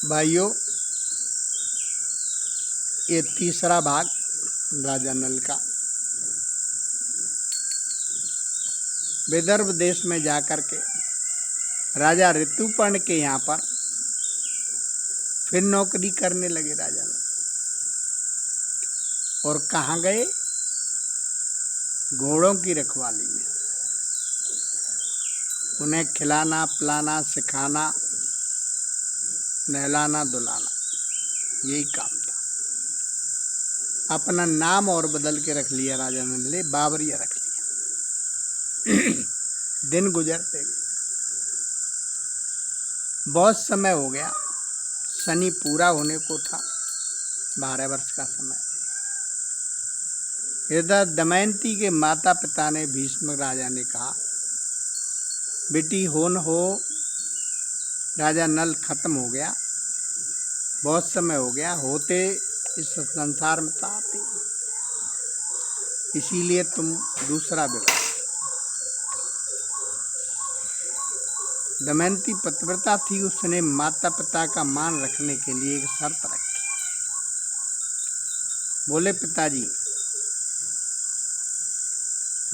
भाइयों, ये तीसरा भाग राजा नल का। विदर्भ देश में जाकर के राजा ऋतुपर्ण के यहाँ पर फिर नौकरी करने लगे राजा नल। और कहाँ गए? घोड़ों की रखवाली में। उन्हें खिलाना पिलाना सिखाना नहलाना धुलाना, यही काम था। अपना नाम और बदल के रख लिया राजा नल ने, बावरिया रख लिया। दिन गुजरते गए, बहुत समय हो गया। शनि पूरा होने को था, 12 वर्ष का समय। इधर दमयंती के माता पिता ने भीष्म राजा ने कहा, बेटी हो न हो, राजा नल खत्म हो गया, बहुत समय हो गया, होते इस संसार में तो आते, इसीलिए तुम दूसरा विवाह। दमयंती पतिव्रता थी, उसने माता पिता का मान रखने के लिए एक शर्त रखी। बोले, पिताजी,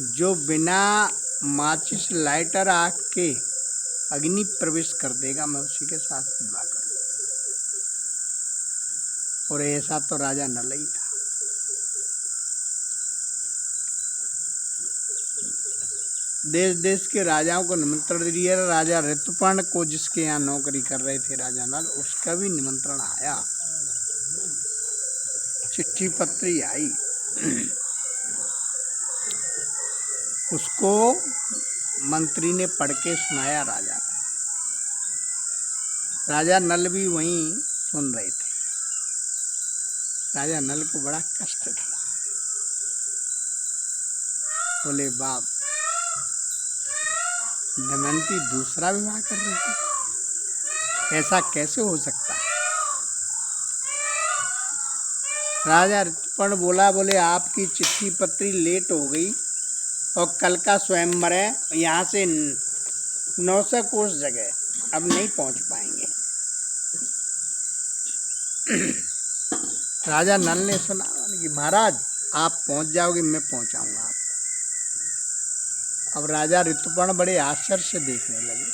जो बिना माचिस लाइटर आग के अग्नि प्रवेश कर देगा, मैं उसी के साथ विवाह करूंगा। और ऐसा तो राजा नल ही था। देश देश के राजाओं को निमंत्रण दिया। राजा ऋतुपर्ण को, जिसके यहाँ नौकरी कर रहे थे राजा नल, उसका भी निमंत्रण आया। चिट्ठी पत्री आई। उसको मंत्री ने पढ़ के सुनाया राजा ने। राजा नल भी वहीं सुन रहे थे। राजा नल को बड़ा कष्ट था। बोले, बाप, दमयंती दूसरा विवाह कर रही थी, ऐसा कैसे हो सकता है? राजा ऋतुपर्ण बोला, बोले, आपकी चिट्ठी पत्री लेट हो गई और कल का स्वयंवर है, यहाँ से 900 कोस जगह, अब नहीं पहुँच पाएंगे। राजा नल ने सुना कि महाराज आप पहुँच जाओगे, मैं पहुँचाऊंगा आपको। अब राजा ऋतुपर्ण बड़े आश्चर्य से देखने लगे।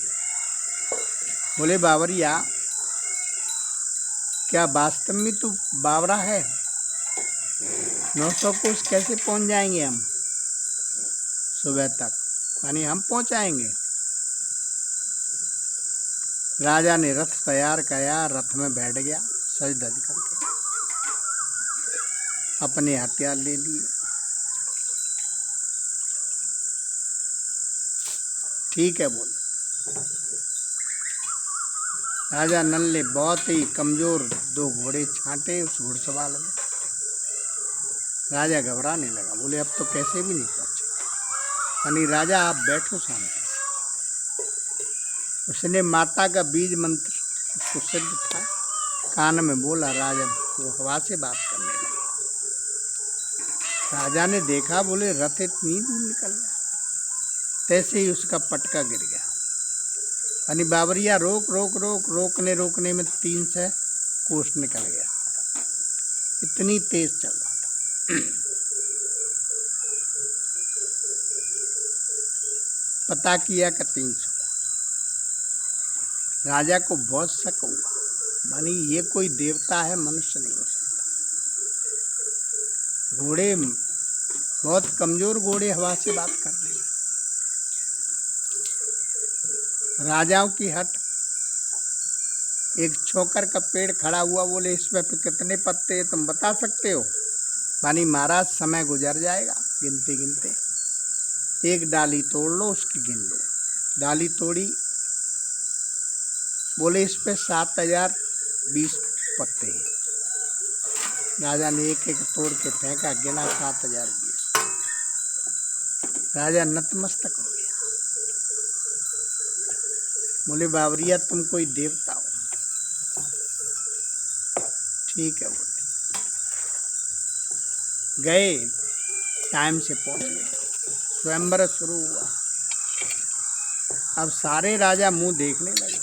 बोले, बावरिया, क्या वास्तव में तू बावरा है? 900 कोस कैसे पहुंच जाएंगे हम सुबह तक? यानी हम पहुंचाएंगे। राजा ने रथ तैयार किया, रथ में बैठ गया, सज धज करके अपने हथियार ले लिए। ठीक है बोले। राजा नल ने बहुत ही कमजोर 2 घोड़े छांटे उस घुड़सवार में। राजा घबराने लगा। बोले, अब तो कैसे भी नहीं पहुंचे। यानी राजा आप बैठो शांति से। उसने माता का बीज मंत्र उसको सिद्ध था, कान में बोला। राजा वो हवा से बात करने लगे। राजा ने देखा, बोले, रथ इतनी दूर निकल गया। तैसे ही उसका पटका गिर गया। यानी बावरिया रोक रोक रोक रोकने में 300 कोस निकल गया। इतनी तेज चल रहा था। पता किया कि 300 कोस। राजा को बहुत शक हुआ, मानी ये कोई देवता है, मनुष्य नहीं हो सकता। घोड़े बहुत कमजोर घोड़े हवा से बात कर रहे हैं। राजाओं की हट। एक छोकर का पेड़ खड़ा हुआ। बोले, इसमें कितने पत्ते हैं, तुम बता सकते हो? मानी महाराज, समय गुजर जाएगा गिनते गिनते, एक डाली तोड़ लो, उसकी गिन लो। डाली तोड़ी। बोले, इस पे 7020 पत्ते हैं। राजा ने एक एक तोड़ के फेंका, गिना 7020। राजा नतमस्तक हो गया। बोले, बावरिया, तुम कोई देवता हो? ठीक है बोले। गए, टाइम से पहुंच गए। स्वयंवर शुरू हुआ। अब सारे राजा मुंह देखने लगे।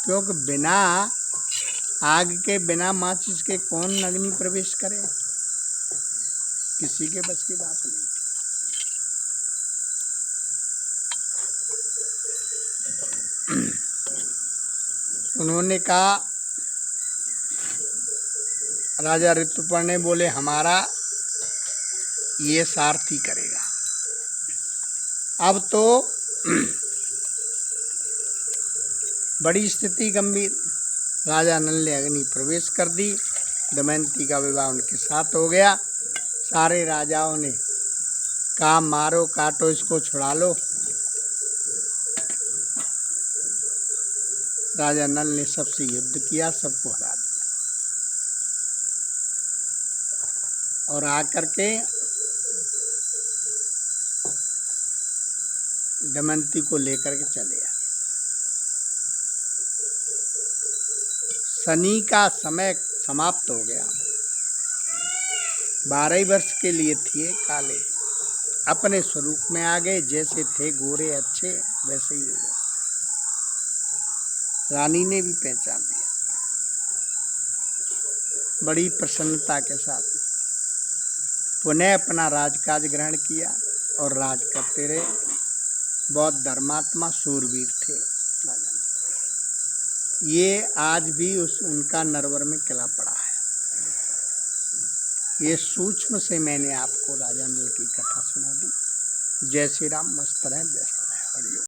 क्योंकि बिना आग के, बिना माचिस के कौन अग्नि प्रवेश करे, किसी के बस की बात नहीं थी। उन्होंने कहा, राजा ऋतुपर्ण बोले हमारा ये सारथी करेगा। अब तो बड़ी स्थिति गंभीर। राजा नल ने अग्नि प्रवेश कर दी, दमयंती का विवाह उनके साथ हो गया। सारे राजाओं ने कहा मारो काटो इसको छुड़ा लो। राजा नल ने सबसे युद्ध किया, सबको हरा दिया और आकर के दमयंती को लेकर के चले आए। शनि का समय समाप्त हो गया। 12 वर्ष के लिए थे काले, अपने स्वरूप में आ गए। जैसे थे गोरे अच्छे वैसे ही हो गए। रानी ने भी पहचान लिया, बड़ी प्रसन्नता के साथ पुनः अपना राजकाज ग्रहण किया और राज करते रहे। बहुत धर्मात्मा शूरवीर थे राजा। ये आज भी उनका नरवर में किला पड़ा है। ये सूक्ष्म से मैंने आपको राजा नल की कथा सुना दी। जय श्री राम। मस्त रहे, व्यस्त रहे। हरिओम।